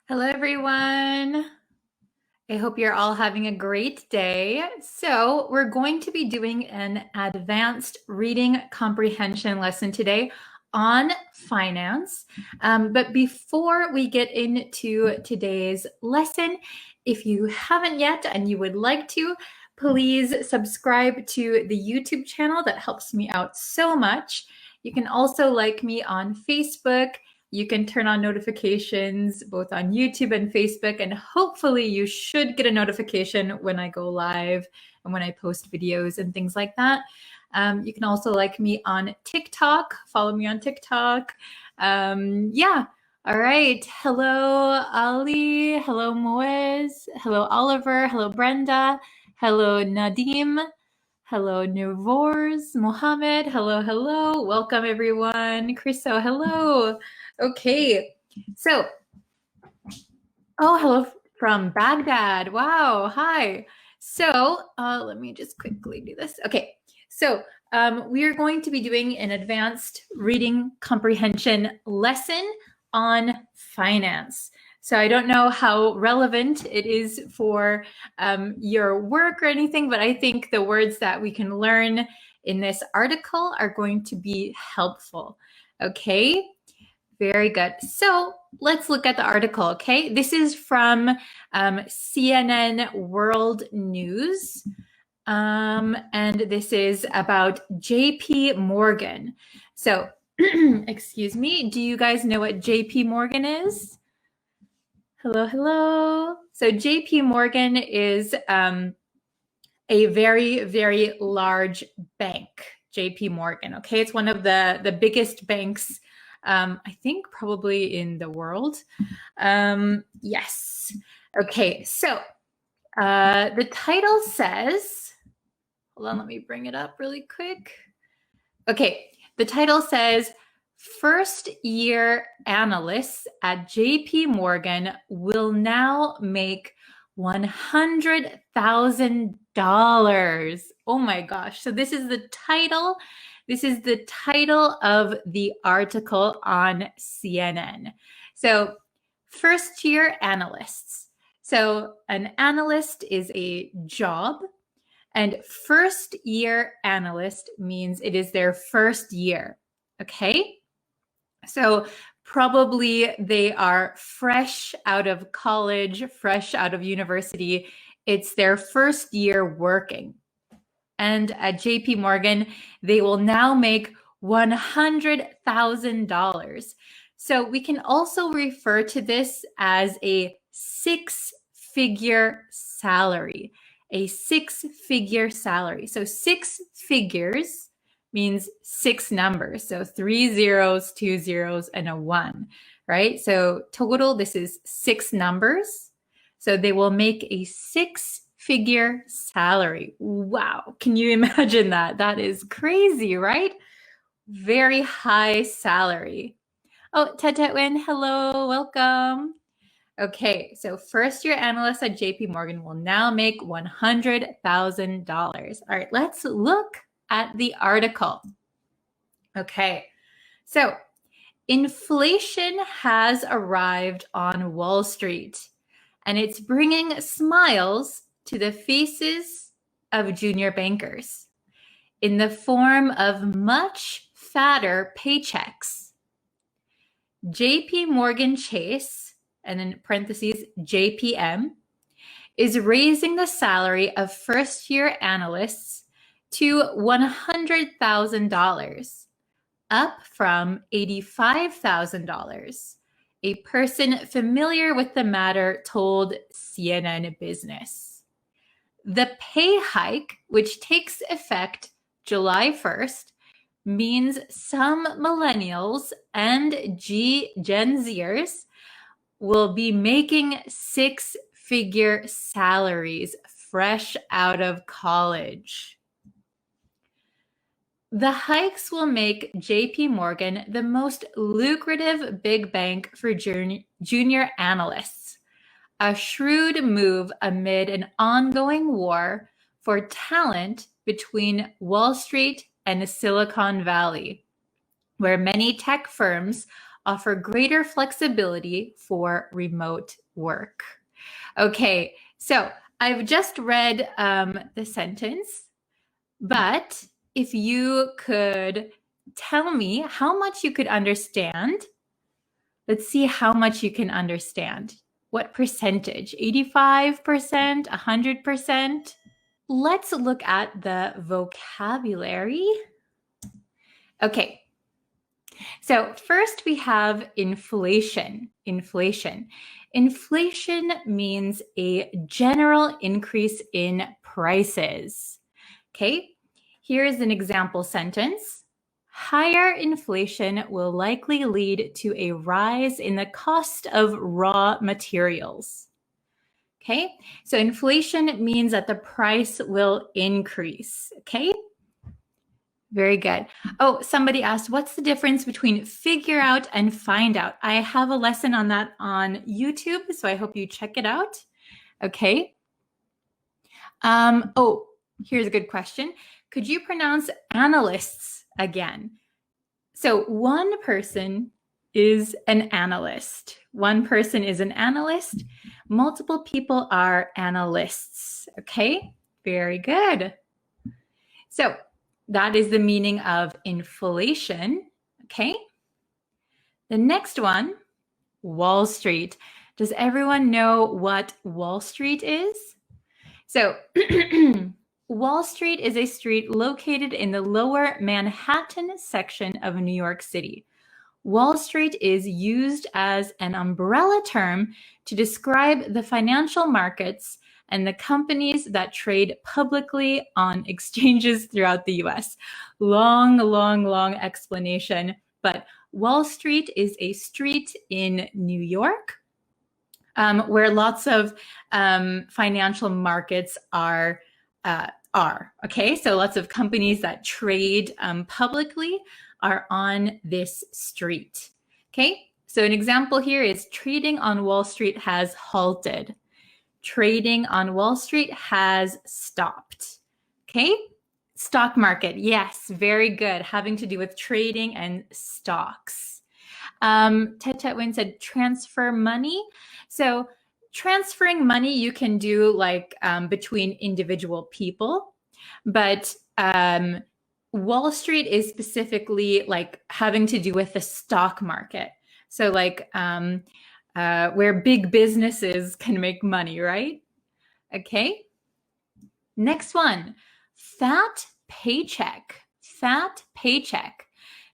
Hello, everyone. I hope you're all having a great day. So, we're going to be doing an advanced reading comprehension lesson today on finance. But before we get into today's lesson, if you haven't yet and you would like to, please subscribe to the YouTube channel. That helps me out so much. You can also like me on Facebook. You can turn on notifications both on YouTube and Facebook, and hopefully you should get a notification when I go live and when I post videos and things like that. You can also like me on TikTok, follow me on TikTok. Yeah. All right. Hello, Ali. Hello, Moez. Hello, Oliver. Hello, Brenda. Hello, Nadim. Hello, Nuvors. Mohammed. Hello, hello. Welcome, everyone. Chriso, hello. Okay, so, hello from Baghdad. Wow, hi. So, let me just quickly do this. Okay, so we are going to be doing an advanced reading comprehension lesson on finance. So I don't know how relevant it is for your work or anything, but I think the words that we can learn in this article are going to be helpful. Okay, very good. So let's look at the article, okay? This is from CNN World News. And this is about JP Morgan. So, excuse me, do you guys know what JP Morgan is? Hello, hello. So JP Morgan is a very, very large bank, JP Morgan, okay? It's one of the biggest banks, I think probably in the world. Yes. Okay, so the title says, hold on, let me bring it up really quick. Okay, the title says, first year analysts at JP Morgan will now make $100,000. Oh my gosh. So this is the title. This is the title of the article on CNN. So first year analysts. So an analyst is a job, and first year analyst means it is their first year. Okay? So probably they are fresh out of college, fresh out of university. It's their first year working. And at JP Morgan, they will now make $100,000. So we can also refer to this as a six-figure salary, a six-figure salary. So six figures means six numbers. So 3 zeros, 2 zeros, and a 1, right? So total, this is six numbers. So they will make a six-figure salary. Wow. Can you imagine that? That is crazy, right? Very high salary. Oh, Tetwin, hello, welcome. Okay, so first year analysts at JP Morgan will now make $100,000. All right, let's look at the article. Okay, so inflation has arrived on Wall Street, and it's bringing smiles to the faces of junior bankers in the form of much fatter paychecks. JP Morgan Chase, and in parentheses, JPM, is raising the salary of first-year analysts to $100,000, up from $85,000. A person familiar with the matter told CNN Business. The pay hike, which takes effect July 1st, means some millennials and Gen Zers will be making six-figure salaries fresh out of college. The hikes will make JP Morgan the most lucrative big bank for junior analysts, a shrewd move amid an ongoing war for talent between Wall Street and Silicon Valley, where many tech firms offer greater flexibility for remote work. Okay, so I've just read the sentence, but if you could tell me how much you could understand, let's see how much you can understand. What percentage? 85%, 100%? Let's look at the vocabulary. Okay, so first we have inflation. Inflation means a general increase in prices. Okay, here is an example sentence. Higher inflation will likely lead to a rise in the cost of raw materials. Okay, so inflation means that the price will increase. Okay, very good. Oh, somebody asked, what's the difference between figure out and find out? I have a lesson on that on YouTube, so I hope you check it out. Okay. Oh, here's a good question. Could you pronounce analysts again? So one person is an analyst. One person is an analyst. Multiple people are analysts. Okay, very good. So that is the meaning of inflation. Okay. The next one, Wall Street. Does everyone know what Wall Street is? So Wall Street is a street located in the lower Manhattan section of New York City. Wall Street is used as an umbrella term to describe the financial markets and the companies that trade publicly on exchanges throughout the US. Long explanation, but Wall Street is a street in New York where lots of financial markets are. Okay, so lots of companies that trade publicly are on this street. Okay, so an example here is trading on Wall Street has halted. Trading on Wall Street has stopped. Okay, stock market, yes, very good, having to do with trading and stocks. Tet Win said transfer money. So transferring money you can do like between individual people, but Wall Street is specifically like having to do with the stock market. So like where big businesses can make money, right? Okay. Next one, fat paycheck. Fat paycheck.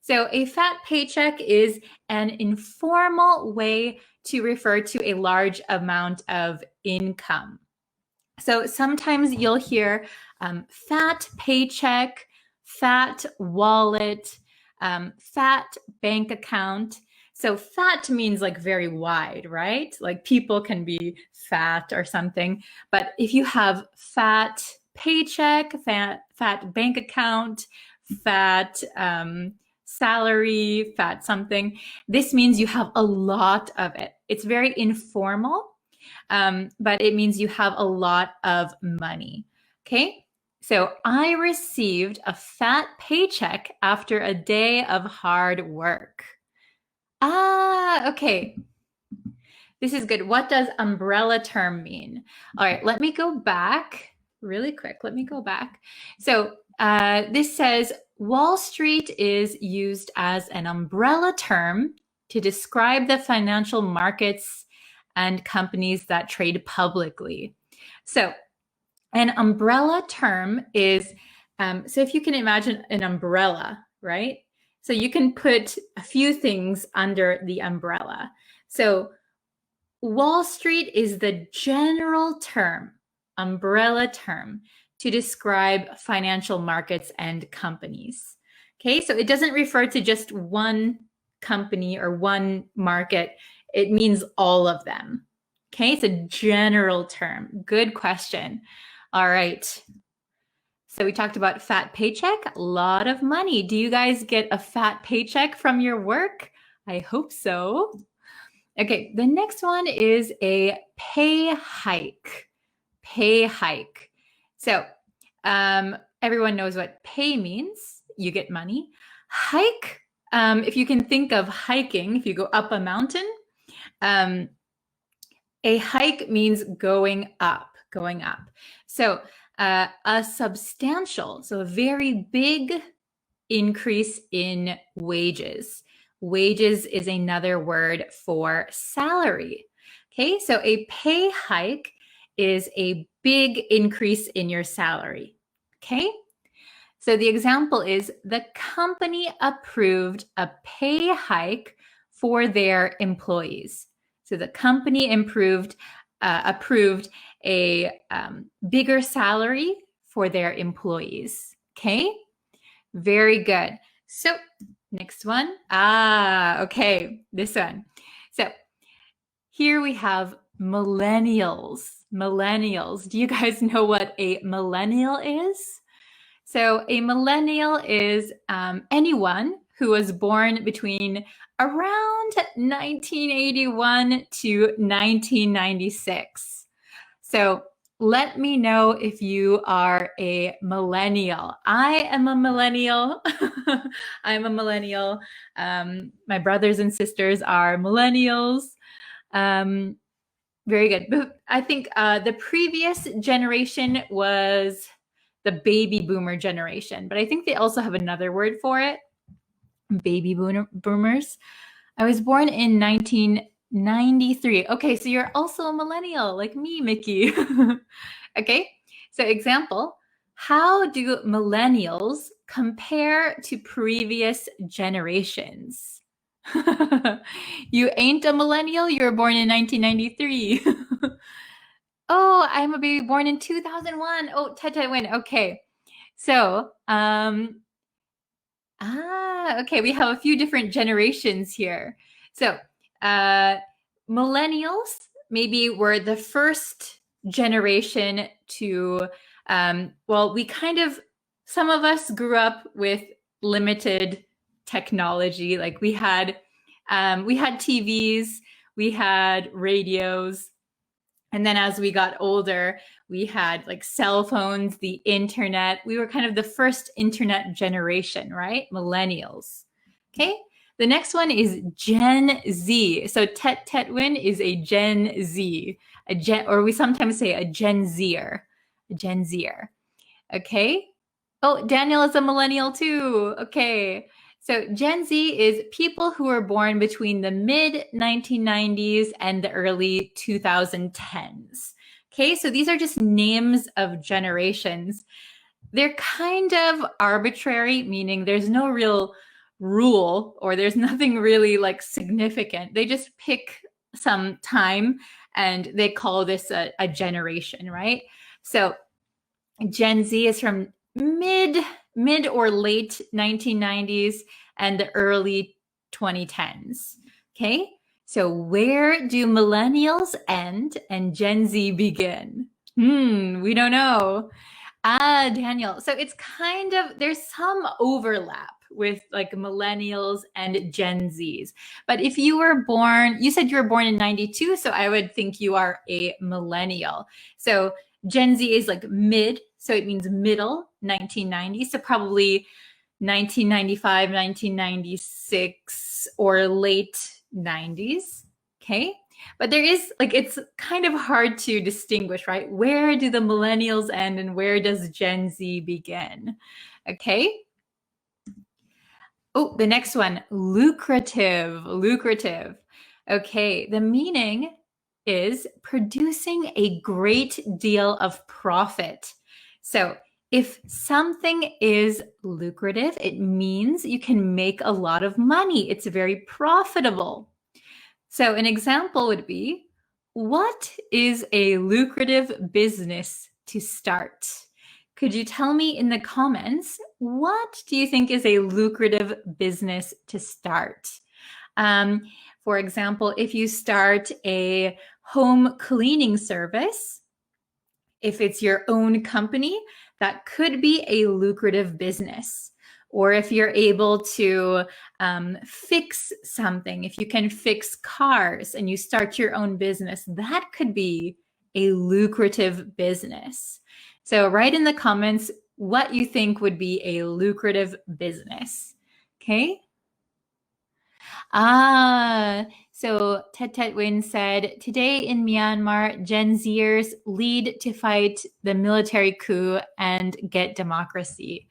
So a fat paycheck is an informal way to refer to a large amount of income. So sometimes you'll hear fat paycheck, fat wallet, fat bank account. So fat means like very wide, right? Like people can be fat or something. But if you have fat paycheck, fat bank account, fat salary, fat something, this means you have a lot of it. It's very informal, but it means you have a lot of money. Okay, so I received a fat paycheck after a day of hard work. Okay. This is good. What does umbrella term mean? All right, let me go back really quick. Let me go back. So this says Wall Street is used as an umbrella term to describe the financial markets and companies that trade publicly. So an umbrella term is, so if you can imagine an umbrella, right? So you can put a few things under the umbrella. So Wall Street is the general term, umbrella term, to describe financial markets and companies. Okay, so it doesn't refer to just one company or one market. It means all of them. Okay, it's a general term. Good question. All right. So we talked about fat paycheck, a lot of money. Do you guys get a fat paycheck from your work? I hope so. Okay, the next one is a pay hike. Pay hike. So everyone knows what pay means. You get money. Hike if you can think of hiking, if you go up a mountain, a hike means going up, going up. So a substantial, so a very big increase in wages. Wages is another word for salary. Okay, so a pay hike is a big increase in your salary. Okay, so the example is the company approved a pay hike for their employees. So the company approved a bigger salary for their employees. Okay, very good. So next one. Okay, this one. So here we have millennials. Millennials. Do you guys know what a millennial is? So a millennial is anyone who was born between around 1981 to 1996. So let me know if you are a millennial. I am a millennial. I'm a millennial. My brothers and sisters are millennials. Very good. But I think the previous generation was the baby boomer generation, but I think they also have another word for it. Baby boomers. I was born in 1993. Okay, so you're also a millennial like me, Mickey. Okay, so example, how do millennials compare to previous generations? You ain't a millennial, you were born in 1993. Oh, I'm a baby born in 2001. Oh, Tete win. Okay, so okay, we have a few different generations here. So millennials maybe were the first generation to, well, some of us grew up with limited technology. Like we had TVs, we had radios, and then as we got older, we had like cell phones, the internet. We were kind of the first internet generation, right? Millennials. Okay. The next one is Gen Z. So Tetwin is a Gen Z, or we sometimes say a Gen Zer, a Gen Zer. Okay. Oh, Daniel is a millennial too. Okay. So Gen Z is people who were born between the mid 1990s and the early 2010s. Okay, so these are just names of generations. They're kind of arbitrary, meaning there's no real rule or there's nothing really like significant. They just pick some time and they call this a generation, right? So Gen Z is from mid or late 1990s and the early 2010s. Okay, so where do millennials end and Gen Z begin? We don't know. Daniel. So it's kind of, there's some overlap with like millennials and Gen Zs. But if you were born, you said you were born in 92, so I would think you are a millennial. So Gen Z is like mid, so it means middle 1990s, so probably 1995, 1996, or late 90s. Okay. But there is like, it's kind of hard to distinguish, right? Where do the millennials end and where does Gen Z begin? Okay. Oh, the next one, lucrative, lucrative. Okay, the meaning is producing a great deal of profit. So if something is lucrative, it means you can make a lot of money. It's very profitable. So an example would be, what is a lucrative business to start? Could you tell me in the comments, what do you think is a lucrative business to start? For example, if you start a home cleaning service, if it's your own company, that could be a lucrative business. Or if you're able to fix something, if you can fix cars and you start your own business, that could be a lucrative business. So write in the comments what you think would be a lucrative business. Okay. So Tet Tet Win said, today in Myanmar, Gen Zers lead to fight the military coup and get democracy.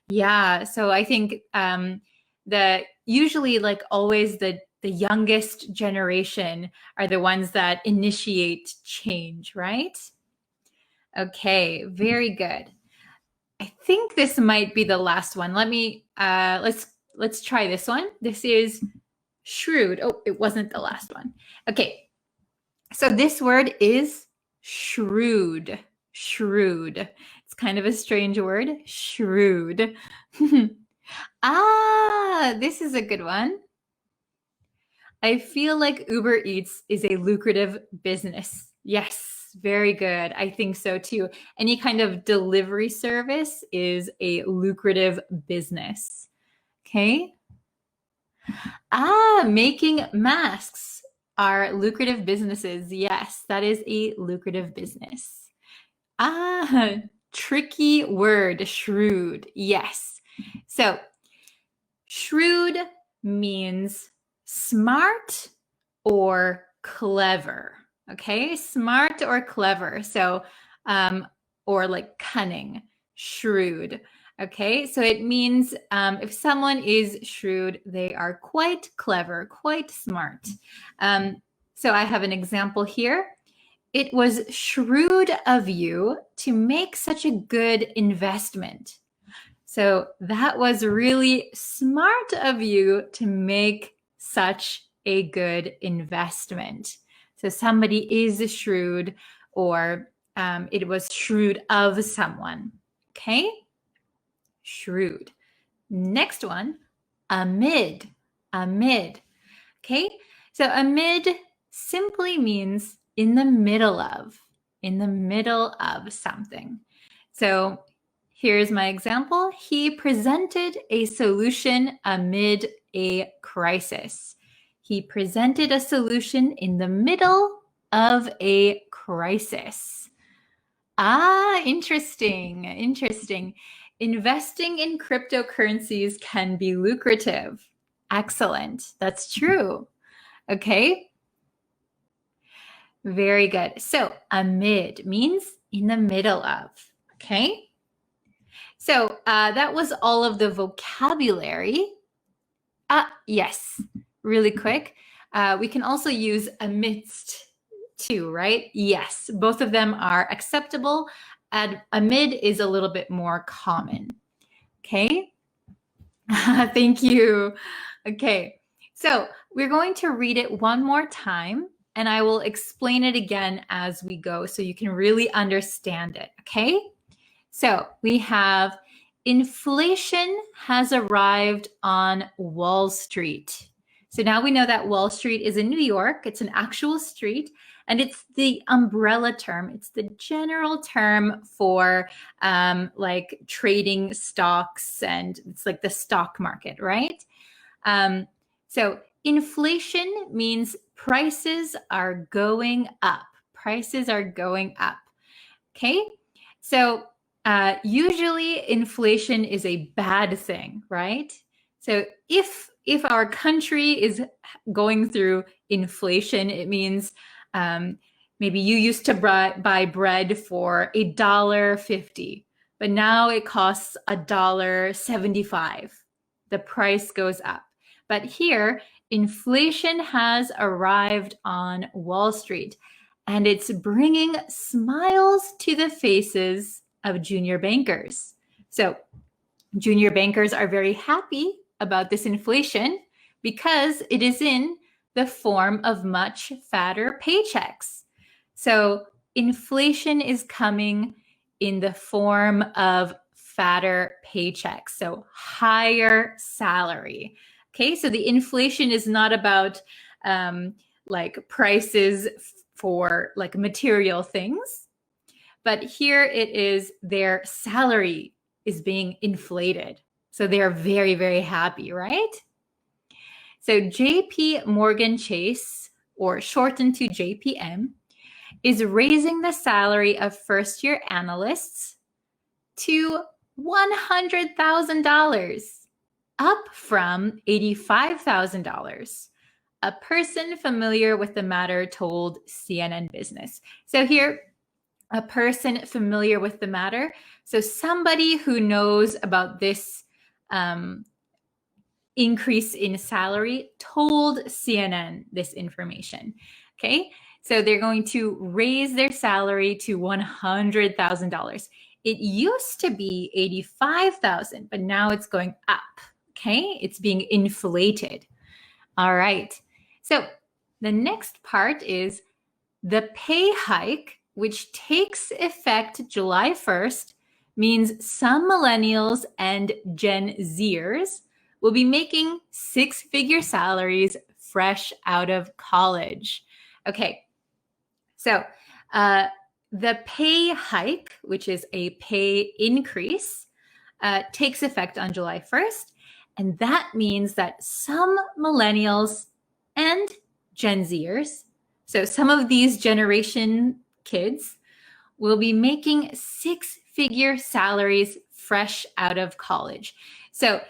Yeah, so I think the usually like always the youngest generation are the ones that initiate change, right? Okay, very good. I think this might be the last one. Let's try this one. This is shrewd. Oh, it wasn't the last one. Okay. So this word is shrewd. Shrewd. It's kind of a strange word. Shrewd. This is a good one. I feel like Uber Eats is a lucrative business. Yes, very good. I think so too. Any kind of delivery service is a lucrative business. Okay. Making masks are lucrative businesses. Yes, that is a lucrative business. Tricky word, shrewd. Yes. So, shrewd means smart or clever. Okay, smart or clever. So, or like cunning, shrewd. Okay, so it means if someone is shrewd, they are quite clever, quite smart. So I have an example here. It was shrewd of you to make such a good investment. So that was really smart of you to make such a good investment. So somebody is shrewd, or it was shrewd of someone. Okay? Shrewd. Next one, amid. Amid. Okay? So amid simply means in the middle of something. So here's my example. He presented a solution amid a crisis. He presented a solution in the middle of a crisis. Interesting. Interesting. Investing in cryptocurrencies can be lucrative. Excellent. That's true. Okay. Very good. So amid means in the middle of. Okay. So that was all of the vocabulary. Yes, really quick. We can also use amidst too, right? Yes, both of them are acceptable. And amid is a little bit more common. Okay. Thank you. Okay. So we're going to read it one more time, and I will explain it again as we go so you can really understand it. Okay. So we have inflation has arrived on Wall Street. So now we know that Wall Street is in New York. It's an actual street, and it's the umbrella term. It's the general term for like trading stocks, and it's like the stock market, right? So inflation means prices are going up. Prices are going up. Okay. So usually inflation is a bad thing, right? So if our country is going through inflation, it means maybe you used to buy bread for $1.50, but now it costs $1.75. The price goes up. But here, inflation has arrived on Wall Street, and it's bringing smiles to the faces of junior bankers. So junior bankers are very happy about this inflation because it is in the form of much fatter paychecks. So inflation is coming in the form of fatter paychecks, so higher salary. Okay, so the inflation is not about like prices for like material things, but here it is their salary is being inflated. So they're very, very happy, right? So JP Morgan Chase, or shortened to JPM, is raising the salary of first-year analysts to $100,000, up from $85,000. a person familiar with the matter told CNN Business. So here, a person familiar with the matter. So somebody who knows about this increase in salary told CNN this information. Okay, so they're going to raise their salary to $100,000. It used to be $85,000, but now it's going up. Okay, it's being inflated. All right, so the next part is the pay hike, which takes effect July 1st, means some millennials and Gen Zers will be making six-figure salaries fresh out of college. Okay, so the pay hike, which is a pay increase, takes effect on July 1st. And that means that some millennials and Gen Zers, so some of these generation kids, will be making six-figure salaries fresh out of college. So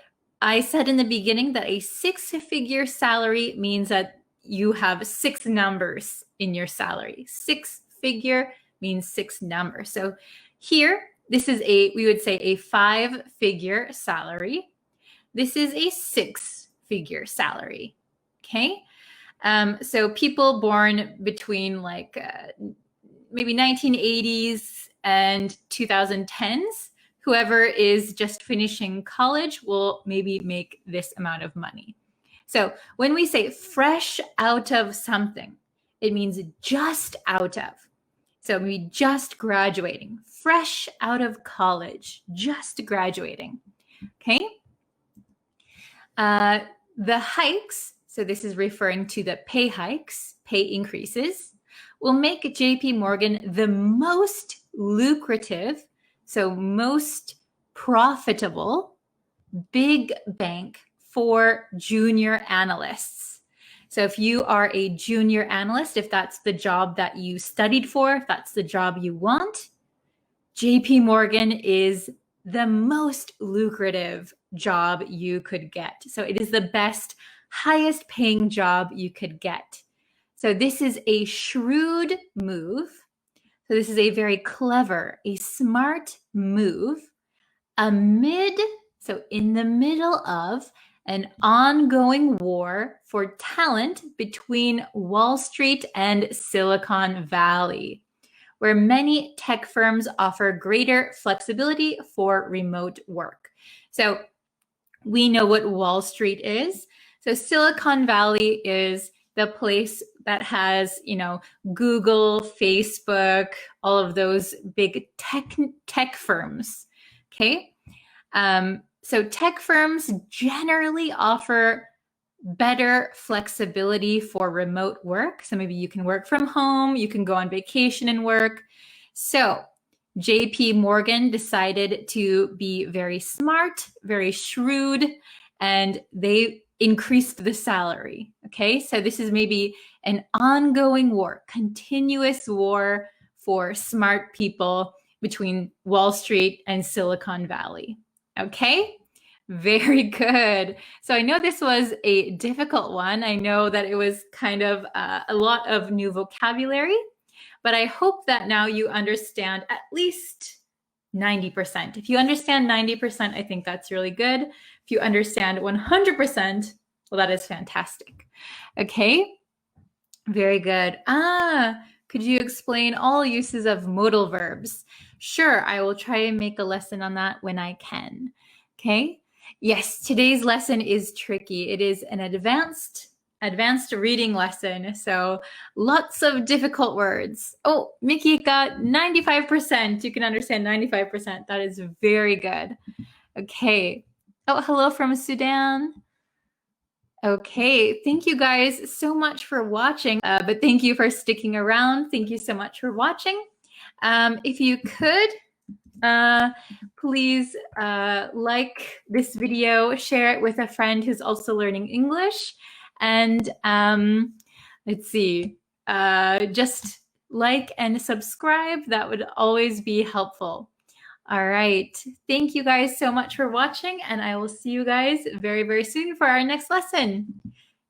I said in the beginning that a six-figure salary means that you have six numbers in your salary. Six-figure means six numbers. So here, this is we would say a five-figure salary. This is a six-figure salary, okay? So people born between like maybe 1980s and 2010s, whoever is just finishing college will maybe make this amount of money. So when we say fresh out of something, it means just out of. So maybe just graduating, fresh out of college, just graduating, okay? The hikes, so this is referring to the pay hikes, pay increases, will make JP Morgan the most lucrative, so most profitable big bank for junior analysts. So if you are a junior analyst, if that's the job that you studied for, if that's the job you want, JP Morgan is the most lucrative job you could get. So it is the best, highest paying job you could get. So this is a shrewd move. So this is a very clever, a smart move so in the middle of an ongoing war for talent between Wall Street and Silicon Valley, where many tech firms offer greater flexibility for remote work. So we know what Wall Street is. So Silicon Valley is the place that has, Google, Facebook, all of those big tech firms, okay? So tech firms generally offer better flexibility for remote work. So maybe you can work from home, you can go on vacation and work. So JP Morgan decided to be very smart, very shrewd, and they increased the salary. Okay, so this is maybe an ongoing war, continuous war for smart people between Wall Street and Silicon Valley. Okay, very good. So I know this was a difficult one. I know that it was kind of a lot of new vocabulary, but I hope that now you understand at least 90%. If you understand 90%, I think that's really good. If you understand 100%, well, that is fantastic. Okay, very good. Could you explain all uses of modal verbs? Sure, I will try and make a lesson on that when I can. Okay, yes, today's lesson is tricky. It is an advanced reading lesson, so lots of difficult words. Oh, Mickey got 95%. You can understand 95%. That is very good. Okay. Oh, hello from Sudan. Okay, thank you guys so much for watching, but thank you for sticking around. Thank you so much for watching. If you could, please like this video, share it with a friend who's also learning English, and let's see, just like and subscribe. That would always be helpful. All right. Thank you guys so much for watching, and I will see you guys very, very soon for our next lesson.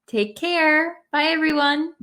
Take care. Bye, everyone.